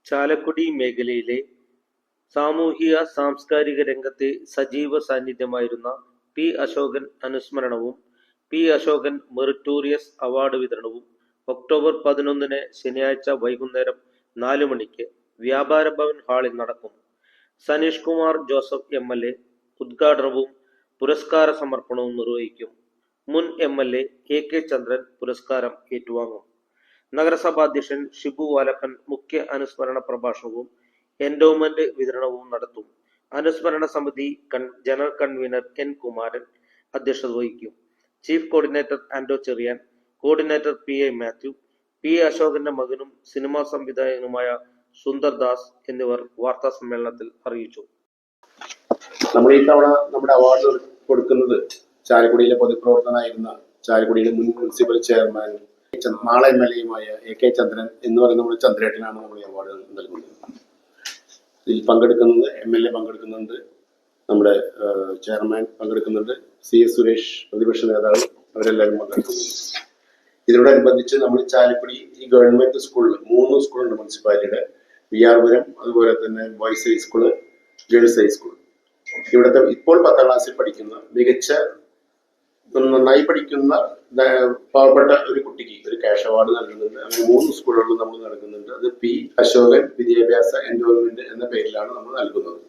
ചാലക്കുടി മേഖലയിലെ സാമൂഹിക സാംസ്കാരിക രംഗത്തെ സജീവ സാന്നിധ്യമായിരുന്ന പി അശോകൻ അനുസ്മരണവും പി അശോകൻ മെറിറ്റോറിയസ് അവാർഡ് വിതരണവും ഒക്ടോബർ 11 ശനിയാഴ്ച വൈകുന്നേരം 4 മണിക്ക് വ്യാപാര ഭവൻ ഹാളിൽ നടക്കും. സനീഷ് കുമാർ ജോസഫ് MLA ഉദ്ഘാടനവും പുരസ്കാര സമർപ്പണവും നിർവഹിക്കും. മുൻ MLA AK ചന്ദ്രൻ പുരസ്കാരം ഏറ്റുവാങ്ങും. നഗരസഭാധ്യക്ഷൻ ഷിബു വാലക്കൻ മുഖ്യ അനുസ്മരണ പ്രഭാഷണവും എൻഡോമെന്റ് വിതരണവും നടത്തും. അനുസ്മരണ സമിതി ജനറൽ കൺവീനർ N കുമാരൻ അധ്യക്ഷത വഹിക്കും. Chief coordinator Ando Cheriyan, coordinator PI Mathew, P അശോകന്റെ മകനും സിനിമാ സംവിധായകനുമായ സുന്ദർ ദാസ് എന്നിവർ വാർത്താ സമ്മേളനത്തിൽ അറിയിച്ചു. നമ്മൾ ഈ തവണ നമ്മുടെ അവാർഡ് കൊടുക്കുന്നത് ചാലക്കുടിയിലെ പൊതുപ്രവർത്തനായിരുന്ന ചാലക്കുടിയിലെ മുൻ മുനിസിപ്പൽ ചെയർമാൻ നാളെ MLA AK ചന്ദ്രൻ എന്ന് പറയുന്ന നമ്മുടെ ചന്ദ്രേട്ടനാണ് നമ്മൾ ഈ അവാർഡ് നൽകുന്നത്. ഇതിൽ പങ്കെടുക്കുന്നത് MLA പങ്കെടുക്കുന്നുണ്ട്, നമ്മുടെ ചെയർമാൻ പങ്കെടുക്കുന്നുണ്ട്, CS സുരേഷ് പ്രതിപക്ഷ നേതാവ്, അവരെല്ലാവരും പങ്കെടുക്കുന്നുണ്ട്. ഇതിനോടനുബന്ധിച്ച് നമ്മൾ ചാലക്കുടി ഈ ഗവൺമെന്റ് സ്കൂളിൽ 3 സ്കൂളുണ്ട് മുനിസിപ്പാലിറ്റിയുടെ, വിയാർപുരം, അതുപോലെ തന്നെ ബോയ്സ് ഹൈസ്കൂള്, ഗേൾസ് ഹൈസ്കൂൾ. ഇവിടുത്തെ ഇപ്പോൾ 10ാം ക്ലാസ്സിൽ പഠിക്കുന്ന മികച്ച നന്നായി പഠിക്കുന്ന പാവപ്പെട്ട ഒരു കുട്ടിക്ക് ഒരു ക്യാഷ് അവാർഡ് നൽകുന്നുണ്ട്. അങ്ങനെ 3 സ്കൂളുകളിൽ നമ്മൾ നൽകുന്നുണ്ട്. അത് പി അശോകൻ വിദ്യാഭ്യാസ എൻഡോവ്മെന്റ് എന്ന പേരിലാണ് നമ്മൾ നൽകുന്നത്.